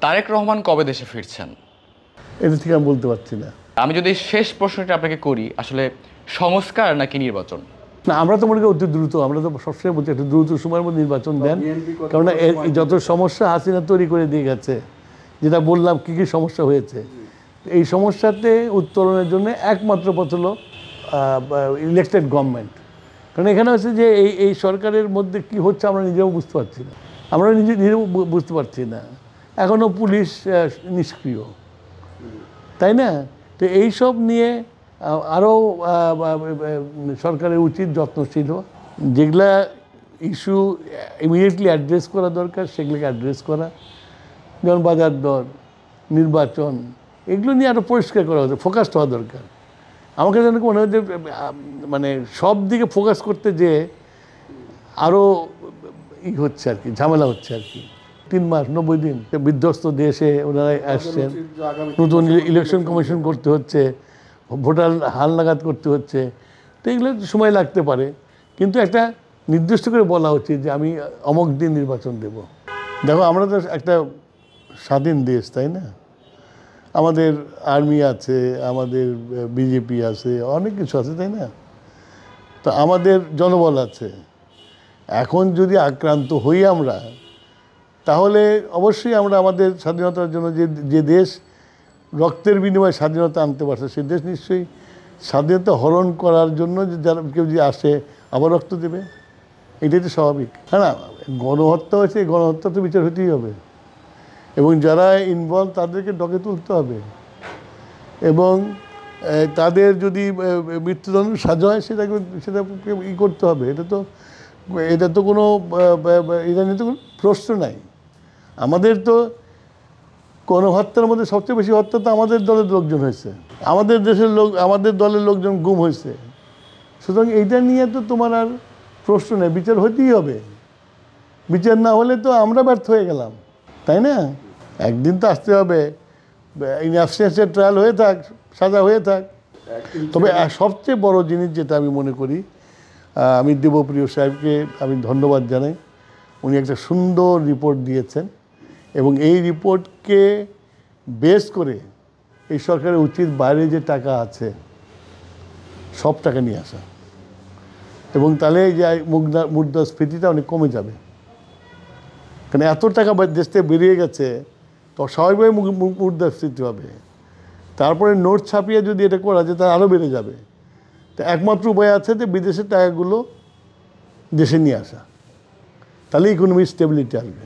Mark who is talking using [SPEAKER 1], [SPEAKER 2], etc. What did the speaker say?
[SPEAKER 1] তারেক রহমান কবে দেশে ফিরছেন?
[SPEAKER 2] এটা ঠিক আমি বলতে পারছি না।
[SPEAKER 1] আমি যদি শেষ প্রশ্নটা আপনাকে করি, আসলে সংস্কার নাকি নির্বাচন?
[SPEAKER 2] না, আমরা তো মনে করি অতি দ্রুত, আমরা তো সবসময় বলছি একটু দ্রুত সময়ের মধ্যে নির্বাচন দেন, কেননা যত সমস্যা হাসিনা তৈরি করে দিয়ে গেছে, যেটা বললাম কী কী সমস্যা হয়েছে, এই সমস্যাতে উত্তরণের জন্য একমাত্র পথ হলো ইলেকটেড গভর্নমেন্ট। কারণ এখানে হচ্ছে যে এই সরকারের মধ্যে কি হচ্ছে আমরা নিজেও বুঝতে পারছি না, আমরা নিজেও বুঝতে পারছি না। এখনও পুলিশ নিষ্ক্রিয়, তাই না? তো এইসব নিয়ে আরও সরকারের উচিত যত্নশীল, যেগুলা ইস্যু ইমিডিয়েটলি অ্যাড্রেস করা দরকার সেগুলোকে অ্যাড্রেস করা, যেমন বাজার দর, নির্বাচন, এগুলো নিয়ে আরও পরিষ্কার করা হচ্ছে, ফোকাসড হওয়া দরকার। আমাকে যেন মনে হয় যে মানে সব দিকে ফোকাস করতে যে আরও হচ্ছে আর কি, ঝামেলা হচ্ছে আর কি। 3 মাস 90 দিন বিধ্বস্ত দেশে ওনারা আসছেন, নতুন ইলেকশন কমিশন করতে হচ্ছে, ভোটার হালনাগাদ করতে হচ্ছে, তো এগুলো সময় লাগতে পারে, কিন্তু একটা নির্দিষ্ট করে বলা উচিত যে আমি অমুক দিন নির্বাচন দেব। দেখো, আমরা তো একটা স্বাধীন দেশ, তাই না? আমাদের আর্মি আছে, আমাদের বিজেপি আছে, অনেক কিছু আছে, তাই না? তো আমাদের জনবল আছে। এখন যদি আক্রান্ত হই আমরা, তাহলে অবশ্যই আমরা আমাদের স্বাধীনতার জন্য যে দেশ রক্তের বিনিময়ে স্বাধীনতা আনতে পারছে, সেই দেশ নিশ্চয়ই স্বাধীনতা হরণ করার জন্য যারা কেউ যদি আসে আবার রক্ত দেবে, এটাই তো স্বাভাবিক। হ্যাঁ না, গণহত্যা হয়েছে, গণহত্যা তো বিচার হতেই হবে, এবং যারা ইনভলভ তাদেরকে ডকে তুলতে হবে, এবং তাদের যদি মৃত্যুদণ্ড সাজা হয় সেটাকে করতে হবে। এটা তো কোনো এটা নিয়ে তো কোনো প্রশ্ন নাই। আমাদের তো গণহত্যার মধ্যে সবচেয়ে বেশি হত্যা তো আমাদের দলের লোকজন হয়েছে, আমাদের দেশের লোক, আমাদের দলের লোকজন গুম হয়েছে। সুতরাং এইটা নিয়ে তো তোমার আর প্রশ্ন নেই, বিচার হতেই হবে। বিচার না হলে তো আমরা ব্যর্থ হয়ে গেলাম, তাই না? একদিন তো আসতে হবে, ইন অ্যাবসেন্সের ট্রায়াল হয়ে থাক, সাজা হয়ে থাক। তবে সবচেয়ে বড় জিনিস যেটা আমি মনে করি, আমি দেবপ্রিয় সাহেবকে আমি ধন্যবাদ জানাই। উনি একটা সুন্দর রিপোর্ট দিয়েছেন, এবং এই রিপোর্টকে বেস করে এই সরকারের উচিত বাইরে যে টাকা আছে সব টাকা নিয়ে আসা, এবং তাহলে যে মুদ্রাস্ফীতিটা অনেক কমে যাবে। কারণ এত টাকা দেশ থেকে বেরিয়ে গেছে, তো স্বাভাবিকভাবে মুদ্রাস্ফীতি হবে। তারপরে নোট ছাপিয়ে যদি এটা করা যায় তাহলে আরও বেড়ে যাবে। তো একমাত্র উপায় আছে যে বিদেশের টাকাগুলো দেশে নিয়ে আসা, তাহলে ইকোনমিক স্টেবিলিটি আসবে।